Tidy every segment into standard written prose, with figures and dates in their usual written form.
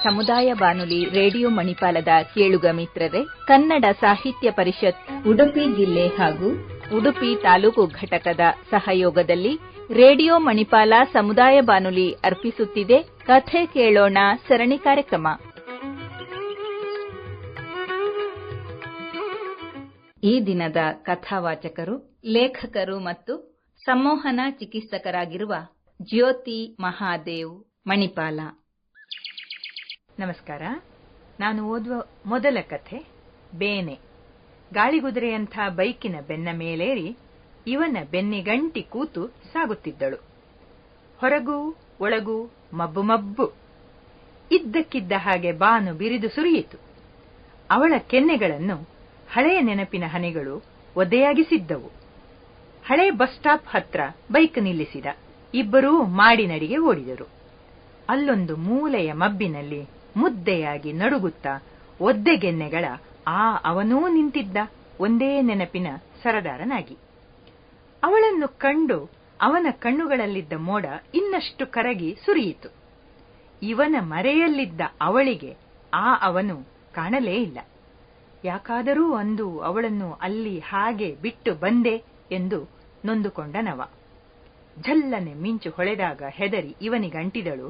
ಸಮುದಾಯ ಬಾನುಲಿ ರೇಡಿಯೋ ಮಣಿಪಾಲದ ಕೇಳುಗ ಮಿತ್ರರೇ, ಕನ್ನಡ ಸಾಹಿತ್ಯ ಪರಿಷತ್ ಉಡುಪಿ ಜಿಲ್ಲೆ ಹಾಗೂ ಉಡುಪಿ ತಾಲೂಕು ಘಟಕದ ಸಹಯೋಗದಲ್ಲಿ ರೇಡಿಯೋ ಮಣಿಪಾಲ ಸಮುದಾಯ ಬಾನುಲಿ ಅರ್ಪಿಸುತ್ತಿದೆ ಕಥೆ ಕೇಳೋಣ ಸರಣಿ ಕಾರ್ಯಕ್ರಮ. ಈ ದಿನದ ಕಥಾವಾಚಕರು, ಲೇಖಕರು ಮತ್ತು ಸಂಮೋಹನ ಚಿಕಿತ್ಸಕರಾಗಿರುವ ಜ್ಯೋತಿ ಮಹಾದೇವ್, ಮಣಿಪಾಲ. ನಮಸ್ಕಾರ. ನಾನು ಓದುವ ಮೊದಲ ಕಥೆ ಬೇನೆ. ಗಾಳಿಗುದುರೆಯಂಥ ಬೈಕಿನ ಬೆನ್ನ ಮೇಲೇರಿ ಇವನ ಬೆನ್ನಿಗಂಟಿ ಕೂತು ಸಾಗುತ್ತಿದ್ದಳು. ಹೊರಗೂ ಒಳಗೂ ಮಬ್ಬು ಮಬ್ಬು. ಇದ್ದಕ್ಕಿದ್ದ ಹಾಗೆ ಬಾನು ಬಿರಿದು ಸುರಿಯಿತು. ಅವಳ ಕೆನ್ನೆಗಳನ್ನು ಹಳೆಯ ನೆನಪಿನ ಹನಿಗಳು ಒದ್ದೆಯಾಗಿಸಿದ್ದವು. ಹಳೆ ಬಸ್ ಸ್ಟಾಪ್ ಹತ್ರ ಬೈಕ್ ನಿಲ್ಲಿಸಿದ. ಇಬ್ಬರೂ ಮಾಡಿನಡಿಗೆ ಓಡಿದರು. ಅಲ್ಲೊಂದು ಮೂಲೆಯ ಮಬ್ಬಿನಲ್ಲಿ ಮುದ್ದೆಯಾಗಿ ನಡುಗುತ್ತಾ ಒದ್ದೆಗೆನ್ನೆಗಳ ಅವನೂ ನಿಂತಿದ್ದ, ಒಂದೇ ನೆನಪಿನ ಸರದಾರನಾಗಿ. ಅವಳನ್ನು ಕಂಡು ಅವನ ಕಣ್ಣುಗಳಲ್ಲಿದ್ದ ಮೋಡ ಇನ್ನಷ್ಟು ಕರಗಿ ಸುರಿಯಿತು. ಇವನ ಮರೆಯಲ್ಲಿದ್ದ ಅವಳಿಗೆ ಅವನು ಕಾಣಲೇ ಇಲ್ಲ. ಯಾಕಾದರೂ ಅಂದು ಅವಳನ್ನು ಅಲ್ಲಿ ಹಾಗೆ ಬಿಟ್ಟು ಬಂದೆ ಎಂದು ನೊಂದುಕೊಂಡನವ. ಝಲ್ಲನೆ ಮಿಂಚು ಹೊಳೆದಾಗ ಹೆದರಿ ಇವನಿಗಂಟಿದಳು.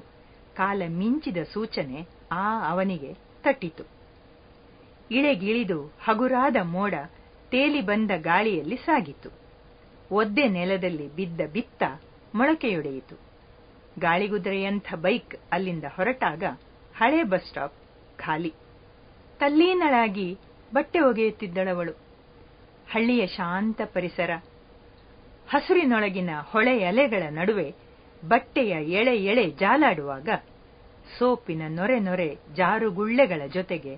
ಕಾಲ ಮಿಂಚಿದ ಸೂಚನೆ ಅವನಿಗೆ ತಟ್ಟಿತು. ಇಳೆಗಿಳಿದು ಹಗುರಾದ ಮೋಡ ತೇಲಿ ಬಂದ ಗಾಳಿಯಲ್ಲಿ ಸಾಗಿತು. ಒದ್ದೆ ನೆಲದಲ್ಲಿ ಬಿದ್ದ ಬಿತ್ತ ಮೊಳಕೆಯೊಡೆಯಿತು. ಗಾಳಿಗುದುರೆಯಂಥ ಬೈಕ್ ಅಲ್ಲಿಂದ ಹೊರಟಾಗ ಹಳೆ ಬಸ್ ಸ್ಟಾಪ್ ಖಾಲಿ. ತಲ್ಲೀನಳಾಗಿ ಬಟ್ಟೆ ಒಗೆಯುತ್ತಿದ್ದಳವಳು. ಹಳ್ಳಿಯ ಶಾಂತ ಪರಿಸರ. ಹಸುರಿನೊಳಗಿನ ಹೊಳೆ ಎಲೆಗಳ ನಡುವೆ ಬಟ್ಟೆಯ ಎಳೆ ಎಳೆ ಜಾಲಾಡುವಾಗ ಸೋಪಿನ ನೊರೆ ನೊರೆ ಜಾರುಗುಳ್ಳೆಗಳ ಜೊತೆಗೆ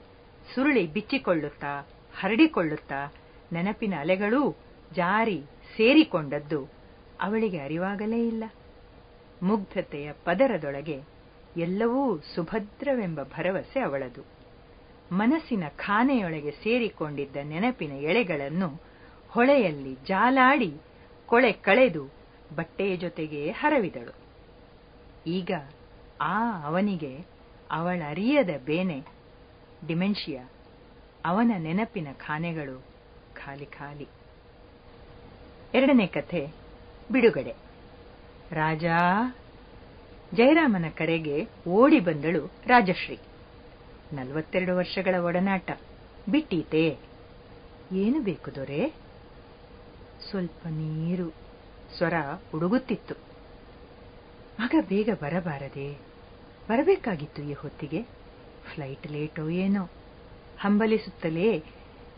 ಸುರುಳಿ ಬಿಚ್ಚಿಕೊಳ್ಳುತ್ತಾ ಹರಡಿಕೊಳ್ಳುತ್ತಾ ನೆನಪಿನ ಅಲೆಗಳೂ ಜಾರಿ ಸೇರಿಕೊಂಡದ್ದು ಅವಳಿಗೆ ಅರಿವಾಗಲೇ ಇಲ್ಲ. ಮುಗ್ಧತೆಯ ಪದರದೊಳಗೆ ಎಲ್ಲವೂ ಸುಭದ್ರವೆಂಬ ಭರವಸೆ ಅವಳದು. ಮನಸ್ಸಿನ ಖಾನೆಯೊಳಗೆ ಸೇರಿಕೊಂಡಿದ್ದ ನೆನಪಿನ ಎಳೆಗಳನ್ನು ಹೊಳೆಯಲ್ಲಿ ಜಾಲಾಡಿ ಕೊಳೆ ಕಳೆದು ಬಟ್ಟೆಯ ಜೊತೆಗೆ ಹರವಿದಳು. ಈಗ ಅವನಿಗೆ ಅವಳರಿಯದ ಬೇನೆ, ಡಿಮೆನ್ಷಿಯಾ. ಅವನ ನೆನಪಿನ ಖಾನೆಗಳು ಖಾಲಿ ಖಾಲಿ. ಎರಡನೇ ಕಥೆ ಬಿಡುಗಡೆ. ರಾಜಾ. ಜಯರಾಮನ ಕರೆಗೆ ಓಡಿ ಬಂದಳು ರಾಜಶ್ರೀ. 42 ವರ್ಷಗಳ ಒಡನಾಟ ಬಿಟ್ಟೀತೆ. ಏನು ಬೇಕು ದೊರೆ? ಸ್ವಲ್ಪ ನೀರು. ಸ್ವರ ಉಡುಗುತ್ತಿತ್ತು. ಮಗ ಬೇಗ ಬರಬಾರದೆ? ಬರಬೇಕಾಗಿತ್ತು ಈ ಹೊತ್ತಿಗೆ. ಫ್ಲೈಟ್ ಲೇಟೋ ಏನೋ. ಹಂಬಲಿಸುತ್ತಲೇ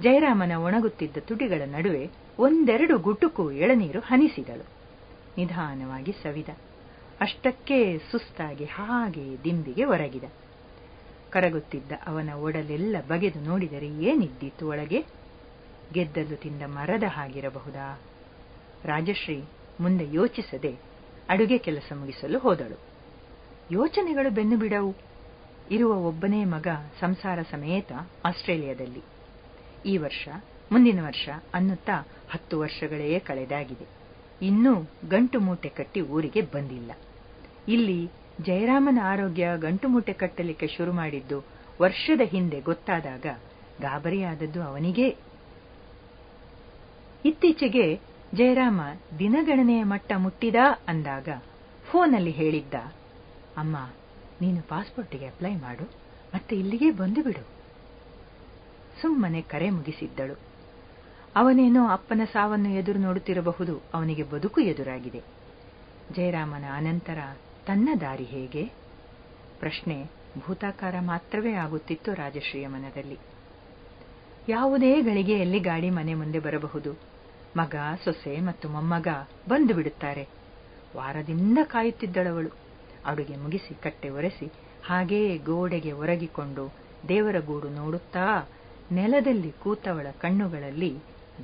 ಜಯರಾಮನ ಒಣಗುತ್ತಿದ್ದ ತುಟಿಗಳ ನಡುವೆ ಒಂದೆರಡು ಗುಟುಕು ಎಳನೀರು ಹನಿಸಿದಳು. ನಿಧಾನವಾಗಿ ಸವಿದ. ಅಷ್ಟಕ್ಕೆ ಸುಸ್ತಾಗಿ ಹಾಗೆ ದಿಂಬಿಗೆ ಒರಗಿದ. ಕರಗುತ್ತಿದ್ದ ಅವನ ಒಡಲೆಲ್ಲ ಬಗೆದು ನೋಡಿದರೆ ಏನಿದ್ದಿತ್ತು ಒಳಗೆ? ಗೆದ್ದಲು ತಿಂದ ಮರದ ಹಾಗಿರಬಹುದಾ? ರಾಜಶ್ರೀ ಮುಂದೆ ಯೋಚಿಸದೆ ಅಡುಗೆ ಕೆಲಸ ಮುಗಿಸಲು ಹೋದಳು. ಯೋಚನೆಗಳು ಬೆನ್ನು ಬಿಡವು. ಇರುವ ಒಬ್ಬನೇ ಮಗ ಸಂಸಾರ ಸಮೇತ ಆಸ್ಟ್ರೇಲಿಯಾದಲ್ಲಿ. ಈ ವರ್ಷ ಮುಂದಿನ ವರ್ಷ ಅನ್ನುತ್ತಾ 10 ವರ್ಷಗಳೇ ಕಳೆದಾಗಿದೆ. ಇನ್ನೂ ಗಂಟು ಮೂಟೆ ಕಟ್ಟಿ ಊರಿಗೆ ಬಂದಿಲ್ಲ. ಇಲ್ಲಿ ಜಯರಾಮನ ಆರೋಗ್ಯ ಗಂಟು ಮೂಟೆ ಕಟ್ಟಲಿಕ್ಕೆ ಶುರು ಮಾಡಿದ್ದು ವರ್ಷದ ಹಿಂದೆ ಗೊತ್ತಾದಾಗ ಗಾಬರಿಯಾದದ್ದು ಅವನಿಗೇ. ಇತ್ತೀಚೆಗೆ ಜಯರಾಮ ದಿನಗಣನೆಯ ಮಟ್ಟ ಮುಟ್ಟಿದ ಅಂದಾಗ ಫೋನಲ್ಲಿ ಹೇಳಿದ್ದ, ಅಮ್ಮ, ನೀನು ಪಾಸ್ಪೋರ್ಟಿಗೆ ಅಪ್ಲೈ ಮಾಡು, ಮತ್ತೆ ಇಲ್ಲಿಗೆ ಬಂದು ಬಿಡು. ಸುಮ್ಮನೆ ಕರೆ ಮುಗಿಸಿದ್ದಳು. ಅವನೇನೋ ಅಪ್ಪನ ಸಾವನ್ನು ಎದುರು ನೋಡುತ್ತಿರಬಹುದು. ಅವನಿಗೆ ಬದುಕು ಎದುರಾಗಿದೆ. ಜಯರಾಮನ ಅನಂತರ ತನ್ನ ದಾರಿ ಹೇಗೆ? ಪ್ರಶ್ನೆ ಭೂತಾಕಾರ ಮಾತ್ರವೇ ಆಗುತ್ತಿತ್ತು ರಾಜಶ್ರೀಯ ಮನದಲ್ಲಿ. ಯಾವುದೇ ಗಳಿಗೆಯಲ್ಲಿ ಗಾಡಿ ಮನೆ ಮುಂದೆ ಬರಬಹುದು. ಮಗ, ಸೊಸೆ ಮತ್ತು ಮೊಮ್ಮಗ ಬಂದು ಬಿಡುತ್ತಾರೆ. ವಾರದಿಂದ ಕಾಯುತ್ತಿದ್ದಳವಳು. ಅಡುಗೆ ಮುಗಿಸಿ ಕಟ್ಟೆ ಒರೆಸಿ ಹಾಗೇ ಗೋಡೆಗೆ ಒರಗಿಕೊಂಡು ದೇವರ ಗೂಡು ನೋಡುತ್ತಾ ನೆಲದಲ್ಲಿ ಕೂತವಳ ಕಣ್ಣುಗಳಲ್ಲಿ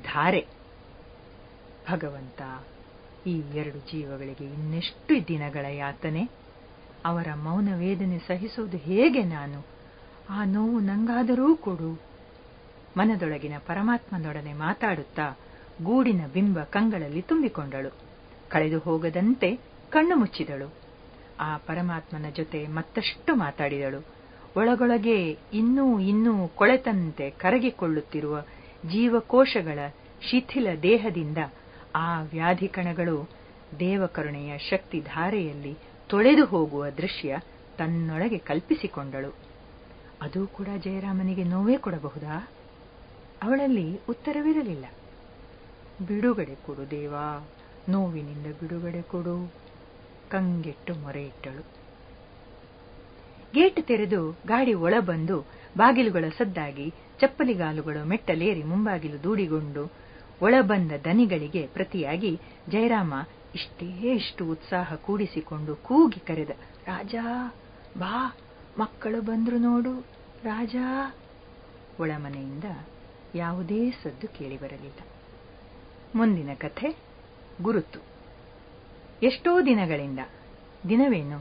ಧಾರೆ. ಭಗವಂತ, ಈ 2 ಜೀವಗಳಿಗೆ ಇನ್ನೆಷ್ಟು ದಿನಗಳ ಯಾತನೆ? ಅವರ ಮೌನ ವೇದನೆ ಸಹಿಸುವುದು ಹೇಗೆ ನಾನು? ಆ ನೋವು ನಂಗಾದರೂ ಕೊಡು. ಮನದೊಳಗಿನ ಪರಮಾತ್ಮನೊಡನೆ ಮಾತಾಡುತ್ತಾ ಗೂಡಿನ ಬಿಂಬ ಕಂಗಳಲ್ಲಿ ತುಂಬಿಕೊಂಡಳು. ಕಳೆದು ಹೋಗದಂತೆ ಕಣ್ಣು ಮುಚ್ಚಿದಳು. ಆ ಪರಮಾತ್ಮನ ಜೊತೆ ಮತ್ತಷ್ಟು ಮಾತಾಡಿದಳು. ಒಳಗೊಳಗೆ ಇನ್ನೂ ಕೊಳೆತಂತೆ ಕರಗಿಕೊಳ್ಳುತ್ತಿರುವ ಜೀವಕೋಶಗಳ ಶಿಥಿಲ ದೇಹದಿಂದ ಆ ವ್ಯಾಧಿ ಕಣಗಳು ದೇವಕರುಣೆಯ ಶಕ್ತಿಧಾರೆಯಲ್ಲಿ ತೊಳೆದು ಹೋಗುವ ದೃಶ್ಯ ತನ್ನೊಳಗೆ ಕಲ್ಪಿಸಿಕೊಂಡಳು. ಅದೂ ಕೂಡ ಜಯರಾಮನಿಗೆ ನೋವೇ ಕೊಡಬಹುದಾ? ಅವಳಲ್ಲಿ ಉತ್ತರವಿರಲಿಲ್ಲ. ಬಿಡುಗಡೆ ಕೊಡು ದೇವಾ, ನೋವಿನಿಂದ ಬಿಡುಗಡೆ ಕೊಡು, ಕಂಗೆಟ್ಟು ಮೊರೆ ಇಟ್ಟಳು. ಗೇಟ್ ತೆರೆದು ಗಾಡಿ ಒಳ ಬಂದು ಬಾಗಿಲುಗಳ ಸದ್ದಾಗಿ ಚಪ್ಪಲಿಗಾಲುಗಳು ಮೆಟ್ಟಲೇರಿ ಮುಂಬಾಗಿಲು ದೂಡಿಕೊಂಡು ಒಳಬಂದ ದನಿಗಳಿಗೆ ಪ್ರತಿಯಾಗಿ ಜಯರಾಮ ಇಷ್ಟು ಉತ್ಸಾಹ ಕೂಡಿಸಿಕೊಂಡು ಕೂಗಿ ಕರೆದ, ರಾಜಾ ಬಾ, ಮಕ್ಕಳು ಬಂದ್ರು ನೋಡು ರಾಜಾ. ಒಳಮನೆಯಿಂದ ಯಾವುದೇ ಸದ್ದು ಕೇಳಿಬರಲಿಲ್ಲ. ಮುಂದಿನ ಕಥೆ ಗುರುತು. ಎಷ್ಟೋ ದಿನಗಳಿಂದ, ದಿನವೇನು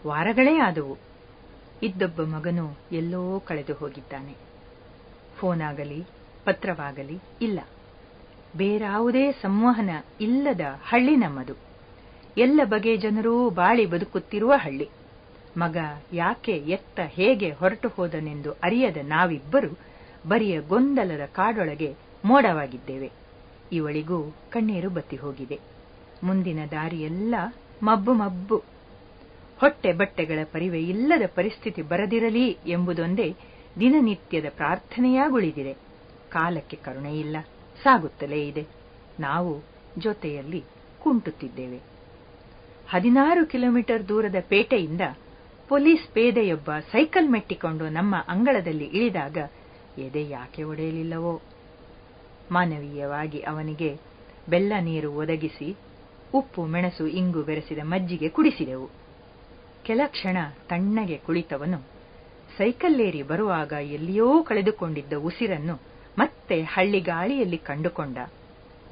ವಾರಗಳೇ ಆದವು, ಇದ್ದೊಬ್ಬ ಮಗನು ಎಲ್ಲೋ ಕಳೆದು ಹೋಗಿದ್ದಾನೆ. ಫೋನಾಗಲಿ ಪತ್ರವಾಗಲಿ ಇಲ್ಲ. ಬೇರಾವುದೇ ಸಂವಹನ ಇಲ್ಲದ ಹಳ್ಳಿ ನಮ್ಮದು. ಎಲ್ಲ ಬಗೆಯ ಜನರೂ ಬಾಳಿ ಬದುಕುತ್ತಿರುವ ಹಳ್ಳಿ. ಮಗ ಯಾಕೆ ಎತ್ತ ಹೇಗೆ ಹೊರಟು ಹೋದನೆಂದು ಅರಿಯದ ನಾವಿಬ್ಬರು ಬರಿಯ ಗೊಂದಲದ ಕಾಡೊಳಗೆ ಮೋಡವಾಗಿದ್ದೇವೆ. ಇವಳಿಗೂ ಕಣ್ಣೀರು ಬತ್ತಿ ಹೋಗಿದೆ. ಮುಂದಿನ ದಾರಿಯೆಲ್ಲ ಮಬ್ಬು. ಹೊಟ್ಟೆ ಬಟ್ಟೆಗಳ ಪರಿವೆ ಇಲ್ಲದ ಪರಿಸ್ಥಿತಿ ಬರದಿರಲಿ ಎಂಬುದೊಂದೇ ದಿನನಿತ್ಯದ ಪ್ರಾರ್ಥನೆಯಾಗುಳಿದಿದೆ. ಕಾಲಕ್ಕೆ ಕರುಣೆಯಿಲ್ಲ, ಸಾಗುತ್ತಲೇ ಇದೆ. ನಾವು ಜೊತೆಯಲ್ಲಿ ಕುಂಟುತ್ತಿದ್ದೇವೆ. 16 ಕಿಲೋಮೀಟರ್ ದೂರದ ಪೇಟೆಯಿಂದ ಪೊಲೀಸ್ ಪೇದೆಯೊಬ್ಬ ಸೈಕಲ್ ಮೆಟ್ಟಿಕೊಂಡು ನಮ್ಮ ಅಂಗಳದಲ್ಲಿ ಇಳಿದಾಗ ಎದೆ ಯಾಕೆ ಒಡೆಯಲಿಲ್ಲವೋ. ಮಾನವೀಯವಾಗಿ ಅವನಿಗೆ ಬೆಲ್ಲ ನೀರು ಒದಗಿಸಿ ಉಪ್ಪು ಮೆಣಸು ಇಂಗು ಬೆರೆಸಿದ ಮಜ್ಜಿಗೆ ಕುಡಿಸಿದೆವು. ಕೆಲ ಕ್ಷಣ ತಣ್ಣಗೆ ಕುಳಿತವನು ಸೈಕಲ್ಲೇರಿ ಬರುವಾಗ ಎಲ್ಲಿಯೋ ಕಳೆದುಕೊಂಡಿದ್ದ ಉಸಿರನ್ನು ಮತ್ತೆ ಹಳ್ಳಿಗಾಳಿಯಲ್ಲಿ ಕಂಡುಕೊಂಡ.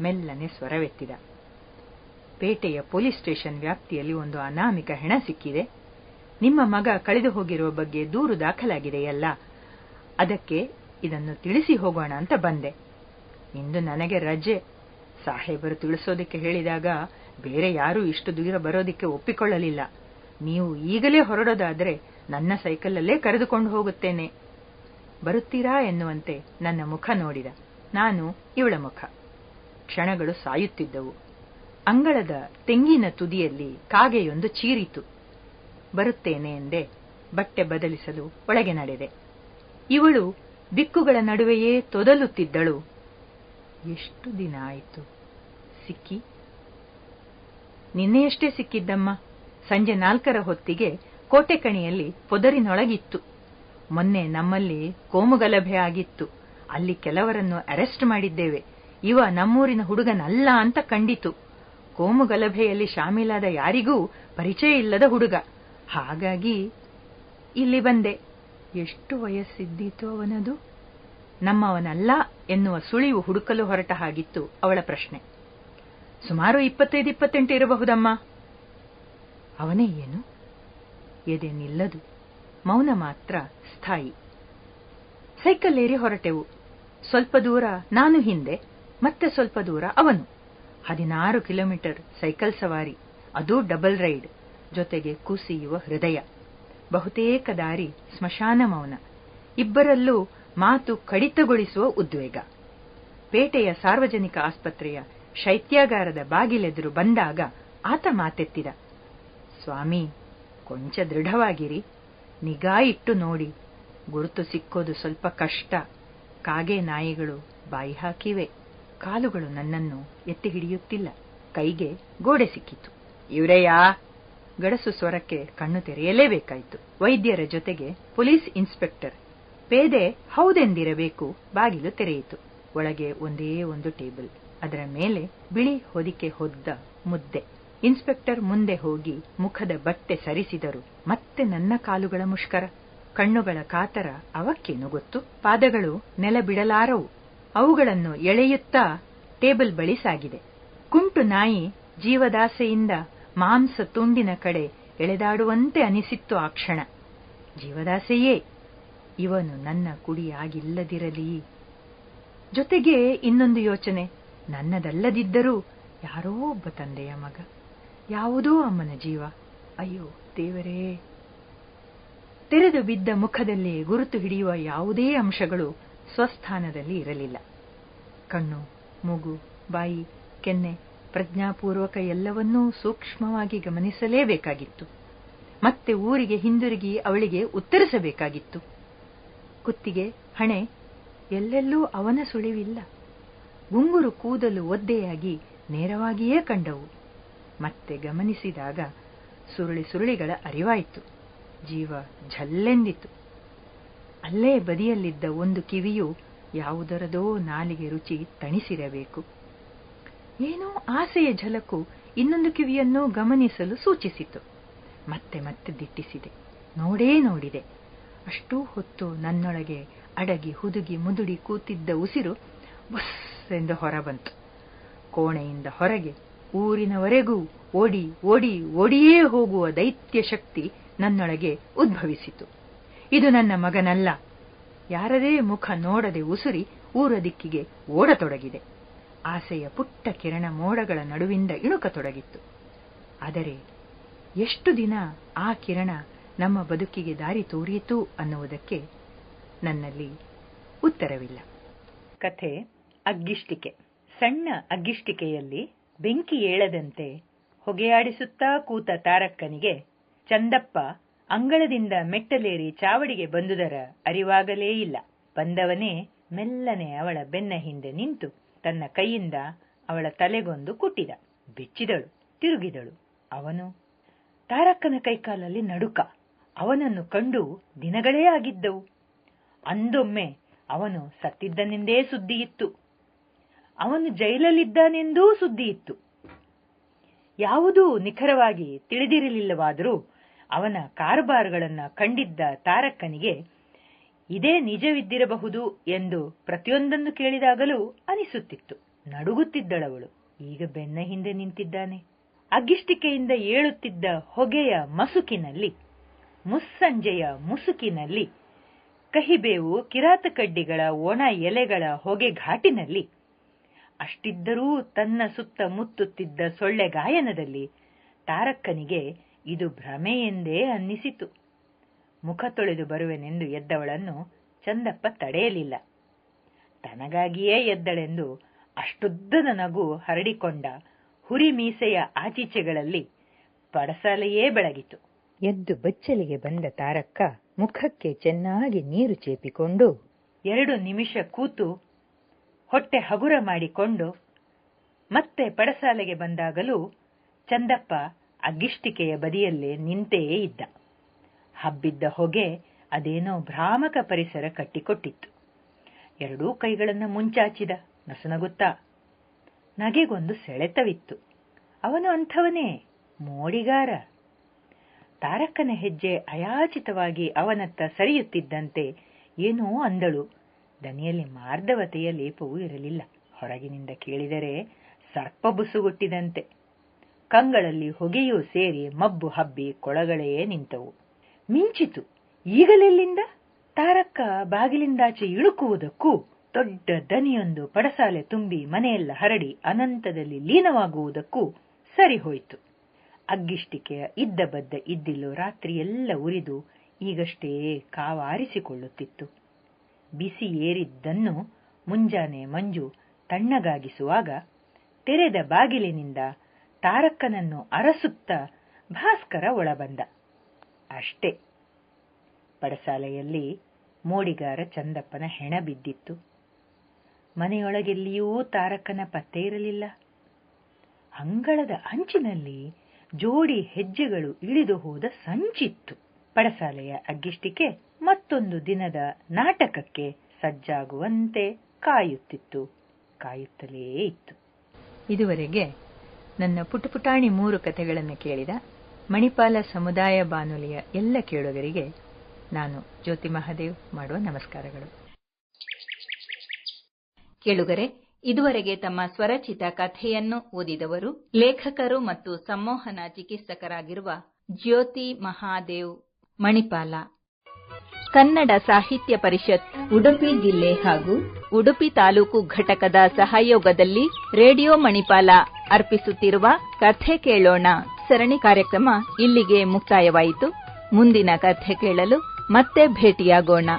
ಮೆಲ್ಲನೆ ಸ್ವರವೆತ್ತಿದ, ಪೇಟೆಯ ಪೊಲೀಸ್ ಸ್ಟೇಷನ್ ವ್ಯಾಪ್ತಿಯಲ್ಲಿ ಒಂದು ಅನಾಮಿಕ ಹೆಣ ಸಿಕ್ಕಿದೆ. ನಿಮ್ಮ ಮಗ ಕಳೆದು ಹೋಗಿರುವ ಬಗ್ಗೆ ದೂರು ದಾಖಲಾಗಿದೆಯಲ್ಲ, ಅದಕ್ಕೆ ಇದನ್ನು ತಿಳಿಸಿ ಹೋಗೋಣ ಅಂತ ಬಂದೆ. ಇಂದು ನನಗೆ ರಜೆ. ಸಾಹೇಬರು ತಿಳಿಸೋದಕ್ಕೆ ಹೇಳಿದಾಗ ಬೇರೆ ಯಾರೂ ಇಷ್ಟು ದೂರ ಬರೋದಿಕ್ಕೆ ಒಪ್ಪಿಕೊಳ್ಳಲಿಲ್ಲ. ನೀವು ಈಗಲೇ ಹೊರಡೋದಾದ್ರೆ ನನ್ನ ಸೈಕಲ್ಲಲ್ಲೇ ಕರೆದುಕೊಂಡು ಹೋಗುತ್ತೇನೆ. ಬರುತ್ತೀರಾ ಎನ್ನುವಂತೆ ನನ್ನ ಮುಖ ನೋಡಿದ. ನಾನು ಇವಳ ಮುಖ. ಕ್ಷಣಗಳು ಸಾಯುತ್ತಿದ್ದವು. ಅಂಗಳದ ತೆಂಗಿನ ತುದಿಯಲ್ಲಿ ಕಾಗೆಯೊಂದು ಚೀರಿತು. ಬರುತ್ತೇನೆ ಎಂದೆ. ಬಟ್ಟೆ ಬದಲಿಸಲು ಒಳಗೆ ನಡೆದೆ. ಇವಳು ದಿಕ್ಕುಗಳ ನಡುವೆಯೇ ತೊದಲುತ್ತಿದ್ದಳು. ಎಷ್ಟು ದಿನ ಆಯಿತು ಸಿಕ್ಕಿ? ನಿನ್ನೆಯಷ್ಟೇ ಸಿಕ್ಕಿದ್ದಮ್ಮ. ಸಂಜೆ 4ರ ಹೊತ್ತಿಗೆ ಕೋಟೆಕಣಿಯಲ್ಲಿ ಪೊದರಿನೊಳಗಿತ್ತು. ಮೊನ್ನೆ ನಮ್ಮಲ್ಲಿ ಕೋಮುಗಲಭೆ ಆಗಿತ್ತು. ಅಲ್ಲಿ ಕೆಲವರನ್ನು ಅರೆಸ್ಟ್ ಮಾಡಿದ್ದೇವೆ. ಇವ ನಮ್ಮೂರಿನ ಹುಡುಗನಲ್ಲ ಅಂತ ಕಂಡಿತು. ಕೋಮುಗಲಭೆಯಲ್ಲಿ ಶಾಮೀಲಾದ ಯಾರಿಗೂ ಪರಿಚಯ ಇಲ್ಲದ ಹುಡುಗ. ಹಾಗಾಗಿ ಇಲ್ಲಿ ಬಂದೆ. ಎಷ್ಟು ವಯಸ್ಸಿದ್ದೀತು ಅವನದು? ನಮ್ಮವನಲ್ಲ ಎನ್ನುವ ಸುಳಿವು ಹುಡುಕಲು ಹೊರಟ ಹಾಗಿತ್ತು ಅವಳ ಪ್ರಶ್ನೆ. ಸುಮಾರು 25-28 ಇರಬಹುದಮ್ಮ. ಅವನೇ ಏನು? ಎದೆ ನಿಲ್ಲದು, ಮೌನ ಮಾತ್ರ ಸ್ಥಾಯಿ. ಸೈಕಲ್ಲೇರಿ ಹೊರಟೆವು. ಸ್ವಲ್ಪ ದೂರ ನಾನು ಹಿಂದೆ, ಮತ್ತೆ ಸ್ವಲ್ಪ ದೂರ ಅವನು. 16 ಕಿಲೋಮೀಟರ್ ಸೈಕಲ್ ಸವಾರಿ, ಅದು ಡಬಲ್ ರೈಡ್, ಜೊತೆಗೆ ಕುಸಿಯುವ ಹೃದಯ. ಬಹುತೇಕ ದಾರಿ ಸ್ಮಶಾನ ಮೌನ. ಇಬ್ಬರಲ್ಲೂ ಮಾತು ಕಡಿತಗೊಳಿಸುವ ಉದ್ವೇಗ. ಪೇಟೆಯ ಸಾರ್ವಜನಿಕ ಆಸ್ಪತ್ರೆಯ ಶೈತ್ಯಾಗಾರದ ಬಾಗಿಲೆದುರು ಬಂದಾಗ ಆತ ಮಾತೆತ್ತಿದ, ಸ್ವಾಮಿ, ಕೊಂಚ ದೃಢವಾಗಿರಿ, ನಿಗಾ ಇಟ್ಟು ನೋಡಿ. ಗುರುತು ಸಿಕ್ಕೋದು ಸ್ವಲ್ಪ ಕಷ್ಟ. ಕಾಗೆ ನಾಯಿಗಳು ಬಾಯಿ ಹಾಕಿವೆ. ಕಾಲುಗಳು ನನ್ನನ್ನು ಎತ್ತಿ ಹಿಡಿಯುತ್ತಿಲ್ಲ. ಕೈಗೆ ಗೋಡೆ ಸಿಕ್ಕಿತು. ಇವರೆಯಾ? ಗಡಸು ಸ್ವರಕ್ಕೆ ಕಣ್ಣು ತೆರೆಯಲೇಬೇಕಾಯಿತು. ವೈದ್ಯರ ಜೊತೆಗೆ ಪೊಲೀಸ್ ಇನ್ಸ್ಪೆಕ್ಟರ್. ಪೇದೆ ಹೌದೆಂದಿರಬೇಕು. ಬಾಗಿಲು ತೆರೆಯಿತು. ಒಳಗೆ ಒಂದೇ ಒಂದು ಟೇಬಲ್, ಅದರ ಮೇಲೆ ಬಿಳಿ ಹೊದಿಕೆ ಹೊದ್ದ ಮುದ್ದೆ. ಇನ್ಸ್ಪೆಕ್ಟರ್ ಮುಂದೆ ಹೋಗಿ ಮುಖದ ಬಟ್ಟೆ ಸರಿಸಿದರು. ಮತ್ತೆ ನನ್ನ ಕಾಲುಗಳ ಮುಷ್ಕರ, ಕಣ್ಣುಗಳ ಕಾತರ ಅವಕ್ಕೇನು ಗೊತ್ತು. ಪಾದಗಳು ನೆಲ ಬಿಡಲಾರವು. ಅವುಗಳನ್ನು ಎಳೆಯುತ್ತಾ ಟೇಬಲ್ ಬಳಿ ಸಾಗಿದೆ. ಕುಂಟು ನಾಯಿ ಜೀವದಾಸೆಯಿಂದ ಮಾಂಸ ತುಂಡಿನ ಕಡೆ ಎಳೆದಾಡುವಂತೆ ಅನಿಸಿತ್ತು ಆ ಕ್ಷಣ. ಜೀವದಾಸೆಯೇ. ಇವನು ನನ್ನ ಕುಡಿಯಾಗಿಲ್ಲದಿರಲಿ. ಜೊತೆಗೆ ಇನ್ನೊಂದು ಯೋಚನೆ, ನನ್ನದಲ್ಲದಿದ್ದರೂ ಯಾರೋ ಒಬ್ಬ ತಂದೆಯ ಮಗ, ಯಾವುದೋ ಅಮ್ಮನ ಜೀವ. ಅಯ್ಯೋ ದೇವರೇ. ತೆರೆದು ಬಿದ್ದ ಮುಖದಲ್ಲಿ ಗುರುತು ಹಿಡಿಯುವ ಯಾವುದೇ ಅಂಶಗಳು ಸ್ವಸ್ಥಾನದಲ್ಲಿ ಇರಲಿಲ್ಲ. ಕಣ್ಣು, ಮೂಗು, ಬಾಯಿ, ಕೆನ್ನೆ, ಪ್ರಜ್ಞಾಪೂರ್ವಕ ಎಲ್ಲವನ್ನೂ ಸೂಕ್ಷ್ಮವಾಗಿ ಗಮನಿಸಲೇಬೇಕಾಗಿತ್ತು. ಮತ್ತೆ ಊರಿಗೆ ಹಿಂದಿರುಗಿ ಅವಳಿಗೆ ಉತ್ತರಿಸಬೇಕಾಗಿತ್ತು. ಕುತ್ತಿಗೆ, ಹಣೆ, ಎಲ್ಲೆಲ್ಲೂ ಅವನ ಸುಳಿವಿಲ್ಲ. ಗುಂಗುರು ಕೂದಲು ಒದ್ದೆಯಾಗಿ ನೇರವಾಗಿಯೇ ಕಂಡವು. ಮತ್ತೆ ಗಮನಿಸಿದಾಗ ಸುರುಳಿಗಳ ಅರಿವಾಯಿತು. ಜೀವ ಝಲ್ಲೆಂದಿತು. ಅಲ್ಲೇ ಬದಿಯಲ್ಲಿದ್ದ ಒಂದು ಕಿವಿಯು ಯಾವುದರದೋ ನಾಲಿಗೆ ರುಚಿ ತಣಿಸಿರಬೇಕು. ಏನೋ ಆಸೆಯ ಝಲಕು ಇನ್ನೊಂದು ಕಿವಿಯನ್ನು ಗಮನಿಸಲು ಸೂಚಿಸಿತು. ಮತ್ತೆ ಮತ್ತೆ ದಿಟ್ಟಿಸಿದೆ. ನೋಡಿದೆ. ಅಷ್ಟೂ ಹೊತ್ತು ನನ್ನೊಳಗೆ ಅಡಗಿ ಹುದುಗಿ ಮುದುಡಿ ಕೂತಿದ್ದ ಉಸಿರು ಬುಸ್ ಎಂದು ಹೊರಬಂತು. ಕೋಣೆಯಿಂದ ಹೊರಗೆ ಊರಿನವರೆಗೂ ಓಡಿಯೇ ಹೋಗುವ ದೈತ್ಯ ಶಕ್ತಿ ನನ್ನೊಳಗೆ ಉದ್ಭವಿಸಿತು. ಇದು ನನ್ನ ಮಗನಲ್ಲ. ಯಾರದೇ ಮುಖ ನೋಡದೆ ಉಸುರಿ ಊರ ದಿಕ್ಕಿಗೆ ಓಡತೊಡಗಿದೆ. ಆಸೆಯ ಪುಟ್ಟ ಕಿರಣ ಮೋಡಗಳ ನಡುವಿಂದ ಇಣುಕತೊಡಗಿತ್ತು. ಆದರೆ ಎಷ್ಟು ದಿನ ಆ ಕಿರಣ ನಮ್ಮ ಬದುಕಿಗೆ ದಾರಿ ತೋರಿಯಿತು ಅನ್ನುವುದಕ್ಕೆ ನನ್ನಲ್ಲಿ ಉತ್ತರವಿಲ್ಲ. ಕಥೆ ಅಗ್ಗಿಷ್ಟಿಕೆ. ಸಣ್ಣ ಅಗ್ಗಿಷ್ಟಿಕೆಯಲ್ಲಿ ಬೆಂಕಿ ಏಳದಂತೆ ಹೊಗೆಯಾಡಿಸುತ್ತಾ ಕೂತ ತಾರಕ್ಕನಿಗೆ ಚಂದಪ್ಪ ಅಂಗಳದಿಂದ ಮೆಟ್ಟಲೇರಿ ಚಾವಡಿಗೆ ಬಂದುದರ ಅರಿವಾಗಲೇ ಇಲ್ಲ. ಬಂದವನೇ ಮೆಲ್ಲನೆ ಅವಳ ಬೆನ್ನ ಹಿಂದೆ ನಿಂತು ತನ್ನ ಕೈಯಿಂದ ಅವಳ ತಲೆಗೊಂದು ಕುಟ್ಟಿದ. ಬೆಚ್ಚಿದಳು, ತಿರುಗಿದಳು. ಅವನು ತಾರಕ್ಕನ ಕೈಕಾಲಲ್ಲಿ ನಡುಕ. ಅವನನ್ನು ಕಂಡು ದಿನಗಳೇ ಆಗಿದ್ದವು. ಅಂದೊಮ್ಮೆ ಅವನು ಸತ್ತಿದ್ದನೆಂದೇ ಸುದ್ದಿಯಿತ್ತು. ಅವನು ಜೈಲಲ್ಲಿದ್ದಾನೆಂದೂ ಸುದ್ದಿಯಿತ್ತು. ಯಾವುದೂ ನಿಖರವಾಗಿ ತಿಳಿದಿರಲಿಲ್ಲವಾದರೂ ಅವನ ಕಾರುಬಾರುಗಳನ್ನ ಕಂಡಿದ್ದ ತಾರಕ್ಕನಿಗೆ ಇದೇ ನಿಜವಿದ್ದಿರಬಹುದು ಎಂದು ಪ್ರತಿಯೊಂದನ್ನು ಕೇಳಿದಾಗಲೂ ಅನಿಸುತ್ತಿತ್ತು. ನಡುಗುತ್ತಿದ್ದಳವಳು. ಈಗ ಬೆನ್ನ ಹಿಂದೆ ನಿಂತಿದ್ದಾನೆ. ಅಗ್ಗಿಷ್ಟಿಕೆಯಿಂದ ಏಳುತ್ತಿದ್ದ ಹೊಗೆಯ ಮಸುಕಿನಲ್ಲಿ, ಮುಸ್ಸಂಜೆಯ ಮುಸುಕಿನಲ್ಲಿ, ಕಹಿಬೇವು ಕಿರಾತಕಡ್ಡಿಗಳ ಒಣ ಎಲೆಗಳ ಹೊಗೆ ಘಾಟಿನಲ್ಲಿ, ಅಷ್ಟಿದ್ದರೂ ತನ್ನ ಸುತ್ತ ಮುತ್ತುತ್ತಿದ್ದ ಸೊಳ್ಳೆ ಗಾಯನದಲ್ಲಿ ತಾರಕ್ಕನಿಗೆ ಇದು ಭ್ರಮೆಯೆಂದೇ ಅನ್ನಿಸಿತು. ಮುಖ ತೊಳೆದು ಬರುವೆನೆಂದು ಎದ್ದವಳನ್ನು ಚಂದಪ್ಪ ತಡೆಯಲಿಲ್ಲ. ತನಗಾಗಿಯೇ ಎದ್ದಳೆಂದು ಅಷ್ಟುದ್ದದ ನಗು ಹರಡಿಕೊಂಡ ಹುರಿ ಮೀಸೆಯ ಆಚೀಚೆಗಳಲ್ಲಿ ಪಡಸಾಲೆಯೇ ಬೆಳಗಿತು. ಎದ್ದು ಬಚ್ಚಲಿಗೆ ಬಂದ ತಾರಕ್ಕ ಮುಖಕ್ಕೆ ಚೆನ್ನಾಗಿ ನೀರು ಚೇಪಿಕೊಂಡು 2 ನಿಮಿಷ ಕೂತು ಹೊಟ್ಟೆ ಹಗುರ ಮಾಡಿಕೊಂಡು ಮತ್ತೆ ಪಡಸಾಲೆಗೆ ಬಂದಾಗಲೂ ಚಂದಪ್ಪ ಅಗ್ಗಿಷ್ಟಿಕೆಯ ಬದಿಯಲ್ಲೇ ನಿಂತೇ ಇದ್ದ. ಹಬ್ಬಿದ್ದ ಹೊಗೆ ಅದೇನೋ ಭ್ರಾಮಕ ಪರಿಸರ ಕಟ್ಟಿಕೊಟ್ಟಿತ್ತು. 2 ಕೈಗಳನ್ನು ಮುಂಚಾಚಿದ, ನಸುನಗುತ್ತಾ. ನಗೆಗೊಂದು ಸೆಳೆತವಿತ್ತು. ಅವನು ಅಂಥವನೇ, ಮೋಡಿಗಾರ. ತಾರಕ್ಕನ ಹೆಜ್ಜೆ ಅಯಾಚಿತವಾಗಿ ಅವನತ್ತ ಸರಿಯುತ್ತಿದ್ದಂತೆ ಏನೋ ಅಂದಳು. ದನಿಯಲ್ಲಿ ಮಾರ್ಧವತೆಯ ಲೇಪವೂ ಇರಲಿಲ್ಲ. ಹೊರಗಿನಿಂದ ಕೇಳಿದರೆ ಸರ್ಪ ಬುಸುಗುಟ್ಟಿದಂತೆ. ಕಂಗಳಲ್ಲಿ ಹೊಗೆಯೂ ಸೇರಿ ಮಬ್ಬು ಹಬ್ಬಿ ಕೊಳಗಳೇ ನಿಂತವು. ಮಿಂಚಿತು. ಈಗಲೆಲ್ಲಿಂದ? ತಾರಕ್ಕ ಬಾಗಿಲಿಂದಾಚೆ ಇಳುಕುವುದಕ್ಕೂ ದೊಡ್ಡ ದನಿಯೊಂದು ಪಡಸಾಲೆ ತುಂಬಿ ಮನೆಯೆಲ್ಲ ಹರಡಿ ಅನಂತದಲ್ಲಿ ಲೀನವಾಗುವುದಕ್ಕೂ ಸರಿ ಹೋಯಿತು. ಅಗ್ಗಿಷ್ಟಿಕೆಯ ಇದ್ದ ಬದ್ದ ಇದ್ದಿಲು ರಾತ್ರಿಯೆಲ್ಲ ಉರಿದು ಈಗಷ್ಟೇ ಕಾವಾರಿಸಿಕೊಳ್ಳುತ್ತಿತ್ತು. ಬಿಸಿ ಏರಿದ್ದನ್ನು ಮುಂಜಾನೆ ಮಂಜು ತಣ್ಣಗಾಗಿಸುವಾಗ ತೆರೆದ ಬಾಗಿಲಿನಿಂದ ತಾರಕ್ಕನನ್ನು ಅರಸುತ್ತ ಭಾಸ್ಕರ ಒಳಬಂದ. ಅಷ್ಟೇ. ಪಡಸಾಲೆಯಲ್ಲಿ ಮೋಡಿಗಾರ ಚಂದಪ್ಪನ ಹೆಣ ಬಿದ್ದಿತ್ತು. ಮನೆಯೊಳಗೆಲ್ಲಿಯೂ ತಾರಕ್ಕನ ಪತ್ತೆ ಇರಲಿಲ್ಲ. ಅಂಗಳದ ಅಂಚಿನಲ್ಲಿ ಜೋಡಿ ಹೆಜ್ಜೆಗಳು ಇಳಿದು ಹೋದ ಸಂಚಿತ್ತು. ಪಡಸಾಲೆಯ ಅಗ್ಗಿಷ್ಟಿಕೆ ಮತ್ತೊಂದು ದಿನದ ನಾಟಕಕ್ಕೆ ಸಜ್ಜಾಗುವಂತೆ ಕಾಯುತ್ತಲೇ ಇತ್ತು. ಇದುವರೆಗೆ ನನ್ನ ಪುಟಪುಟಾಣಿ 3 ಕಥೆಗಳನ್ನು ಕೇಳಿದ ಮಣಿಪಾಲ ಸಮುದಾಯ ಬಾನುಲಿಯ ಎಲ್ಲ ಕೇಳುಗರಿಗೆ ನಾನು ಜ್ಯೋತಿ ಮಹಾದೇವ್ ಮಾಡುವ ನಮಸ್ಕಾರಗಳು. ಕೇಳುಗರೆ, ಇದುವರೆಗೆ ತಮ್ಮ ಸ್ವರಚಿತ ಕಥೆಯನ್ನು ಓದಿದವರು ಲೇಖಕರು ಮತ್ತು ಸಂಮೋಹನ ಚಿಕಿತ್ಸಕರಾಗಿರುವ ಜ್ಯೋತಿ ಮಹಾದೇವ್, ಮಣಿಪಾಲ. ಕನ್ನಡ ಸಾಹಿತ್ಯ ಪರಿಷತ್ ಉಡುಪಿ ಜಿಲ್ಲೆ ಹಾಗೂ ಉಡುಪಿ ತಾಲೂಕು ಘಟಕದ ಸಹಯೋಗದಲ್ಲಿ ರೇಡಿಯೋ ಮಣಿಪಾಲ ಅರ್ಪಿಸುತ್ತಿರುವ ಕಥೆ ಕೇಳೋಣ ಸರಣಿ ಕಾರ್ಯಕ್ರಮ ಇಲ್ಲಿಗೆ ಮುಕ್ತಾಯವಾಯಿತು. ಮುಂದಿನ ಕಥೆ ಕೇಳಲು ಮತ್ತೆ ಭೇಟಿಯಾಗೋಣ.